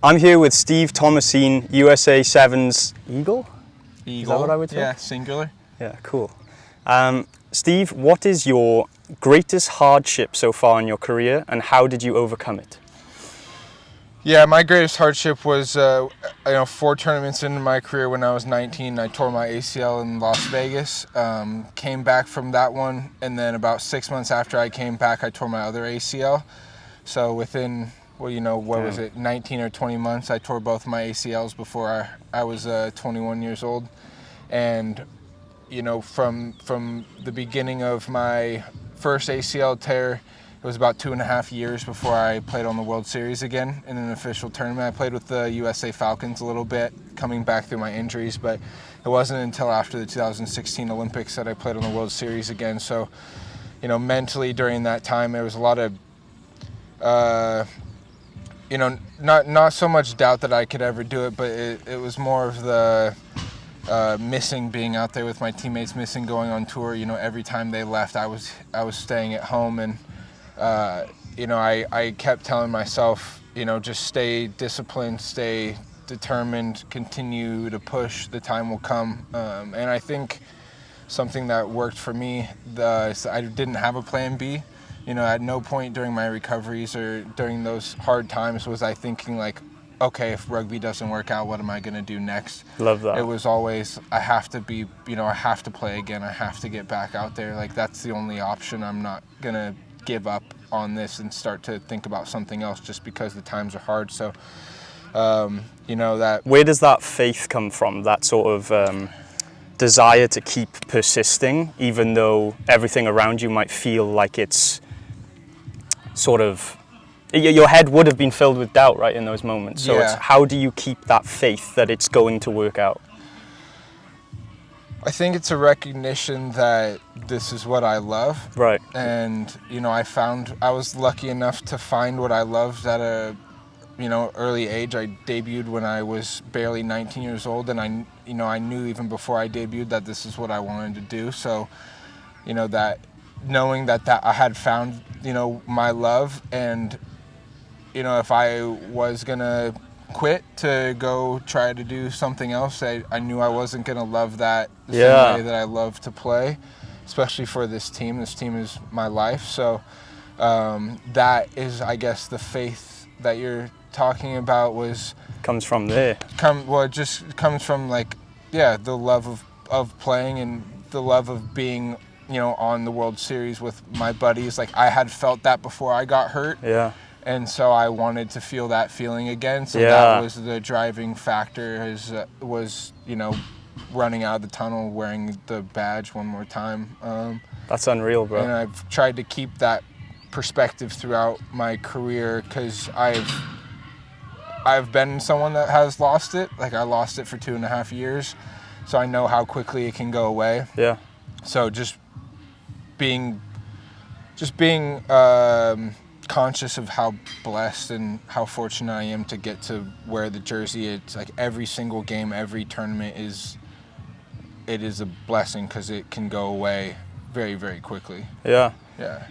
I'm here with Steve Thomasin, USA 7's Eagle? Is that what I would say? Yeah, singular. Yeah, cool. Steve, what is your greatest hardship so far in your career, and how did you overcome it? Yeah, my greatest hardship was, 4 tournaments into my career when I was 19. I tore my ACL in Las Vegas, came back from that one, and then about 6 months after I came back, I tore my other ACL. So within, 19 or 20 months, I tore both my ACLs before I was 21 years old. And, from the beginning of my first ACL tear, it was about 2.5 years before I played on the World Series again in an official tournament. I played with the USA Falcons a little bit, coming back through my injuries, but it wasn't until after the 2016 Olympics that I played on the World Series again. So, mentally during that time, there was a lot of, not so much doubt that I could ever do it, but it was more of the missing being out there with my teammates, missing going on tour. Every time they left, I was staying at home, and I kept telling myself, just stay disciplined, stay determined, continue to push, the time will come. And I think something that worked for me is I didn't have a plan B. At no point during my recoveries or during those hard times was I thinking like, okay, if rugby doesn't work out, what am I going to do next? Love that. It was always, I have to be, I have to play again. I have to get back out there. Like, that's the only option. I'm not going to give up on this and start to think about something else just because the times are hard. So, that. Where does that faith come from? That sort of desire to keep persisting, even though everything around you might feel like it's sort of, your head would have been filled with doubt, right, in those moments. So Yeah. It's how do you keep that faith that it's going to work out? I think it's a recognition that this is what I love. Right. And, I was lucky enough to find what I loved at a, early age. I debuted when I was barely 19 years old, and I knew even before I debuted that this is what I wanted to do. So, that knowing that I had found, my love, and, if I was gonna quit to go try to do something else, I knew I wasn't gonna love that the same way that I love to play, especially for this team. This team is my life. So that is, I guess, the faith that you're talking about Comes from there. It just comes from the love of playing and the love of being, on the World Series with my buddies. Like, I had felt that before I got hurt. Yeah. And so I wanted to feel that feeling again. So Yeah. that was the driving factor, was running out of the tunnel wearing the badge one more time. That's unreal, bro. And I've tried to keep that perspective throughout my career, because I've been someone that has lost it. Like, I lost it for 2.5 years, so I know how quickly it can go away. Yeah. So just being conscious of how blessed and how fortunate I am to get to wear the jersey. It's like every single game, every tournament is a blessing, because it can go away very, very quickly. Yeah. Yeah.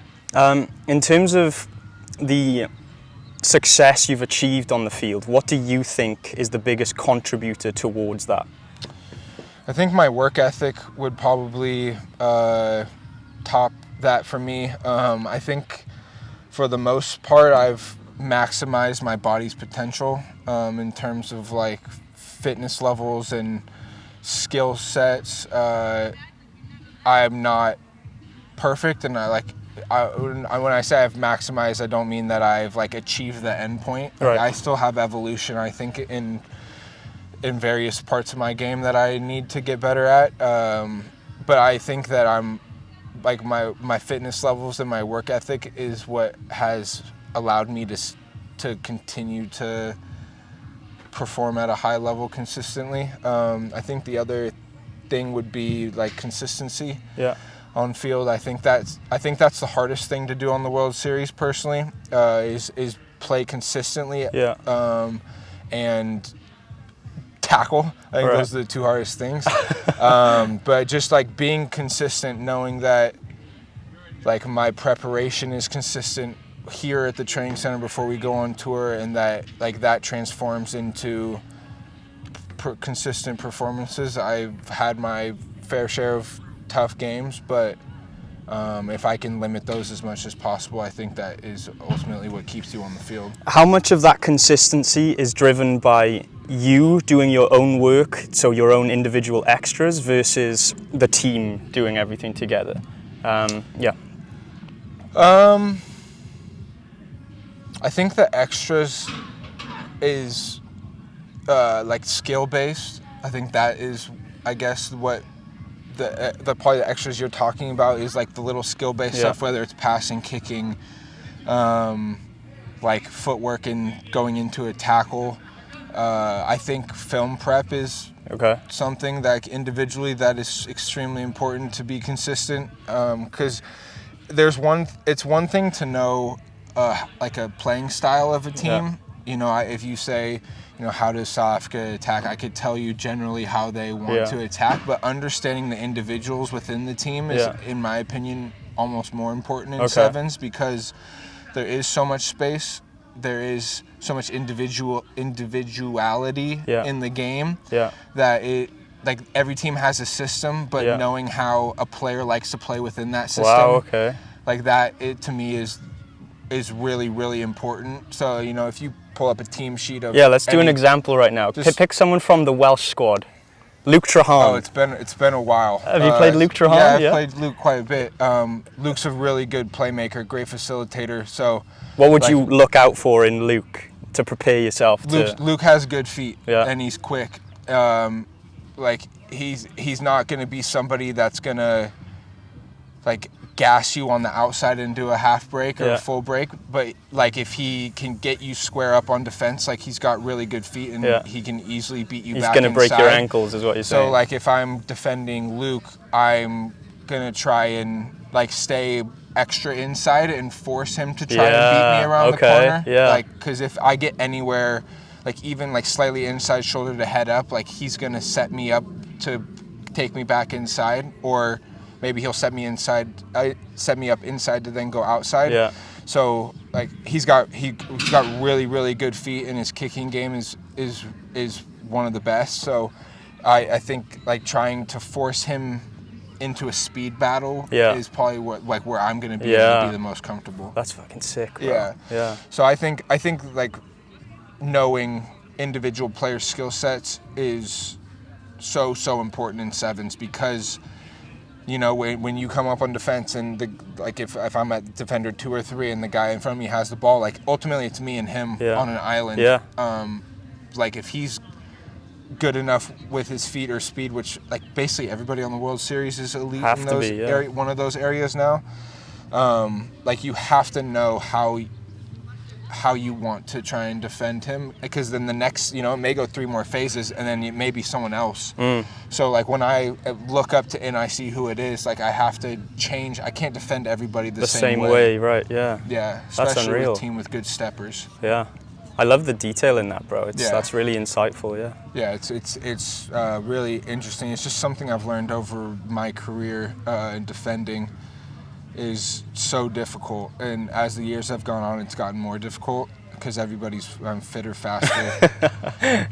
In terms of the success you've achieved on the field, what do you think is the biggest contributor towards that? I think my work ethic would probably top that for me. I think for the most part, I've maximized my body's potential in terms of fitness levels and skill sets. I'm not perfect, and when I say I've maximized, I don't mean that I've achieved the end point. Right. I still have evolution, I think, in various parts of my game that I need to get better at. But I think that I'm my fitness levels and my work ethic is what has allowed me to continue to perform at a high level consistently. I think the other thing would be consistency. Yeah. On field. I think that's the hardest thing to do on the World Series personally, is play consistently. Yeah. And tackle. I think those are the two hardest things. But just being consistent, knowing that my preparation is consistent, here at the training center before we go on tour, and that transforms into consistent performances. I've had my fair share of tough games, but if I can limit those as much as possible, I think that is ultimately what keeps you on the field. How much of that consistency is driven by you doing your own work, so your own individual extras, versus the team doing everything together? Yeah. I think the extras is like skill based. I think that is, I guess, what the probably the extras you're talking about is like the little skill based stuff, whether it's passing, kicking, like footwork and going into a tackle. I think film prep is something that individually that is extremely important to be consistent, because it's one thing to know like a playing style of a team. You know, if you say, you know, how does South Africa attack? I could tell you generally how they want to attack, but understanding the individuals within the team is, in my opinion, almost more important in sevens, because there is so much space, there is so much individuality in the game that it, like, every team has a system, but knowing how a player likes to play within that system, like that, it to me is really, really important. So, you know, if you pull up a team sheet of let's do an example right now. Pick someone from the Welsh squad. Luke Trahan. Oh, it's been a while. Have you played Luke Trahan? Yeah, I've played Luke quite a bit. Luke's a really good playmaker, great facilitator. So, what would you look out for in Luke to prepare yourself to? Luke has good feet, and he's quick. Like he's not going to be somebody that's going to like gas you on the outside and do a half break or a full break, but like if he can get you square up on defense, like he's got really good feet and he can easily beat you back inside. He's going to break your ankles is what you're saying. So like if I'm defending Luke, I'm going to try and like stay extra inside and force him to try and beat me around the corner. Like, because if I get anywhere, like even like slightly inside shoulder to head up, like he's going to set me up to take me back inside, or maybe he'll set me up inside to then go outside. So like he's got really, really good feet, and his kicking game is one of the best. So I think like trying to force him into a speed battle is probably where I'm going to be able to be the most comfortable. That's fucking sick, bro. Yeah. So I think like knowing individual players' skill sets is so important in sevens, because you know, when you come up on defense and if I'm at defender 2 or 3 and the guy in front of me has the ball, like ultimately it's me and him on an island. Like if he's good enough with his feet or speed, which like basically everybody on the World Series is elite in those one of those areas now. Like you have to know how you want to try and defend him, because then the next, you know, it may go 3 more phases and then it may be someone else. So like when I look up to and I see who it is, like I have to change. I can't defend everybody the same way. Right? Yeah. Yeah. That's Especially unreal. with a team with good steppers. Yeah. I love the detail in that, bro. That's really insightful. Yeah, it's really interesting. It's just something I've learned over my career in defending. Is so difficult, and as the years have gone on, it's gotten more difficult because everybody's fitter, faster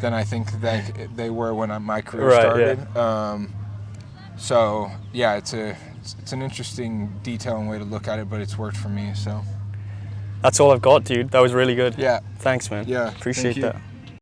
than I think that they were when my career started. So yeah, it's an interesting detail and way to look at it, but it's worked for me. So that's all I've got, dude. That was really good. Yeah. Thanks, man. Yeah. Appreciate that.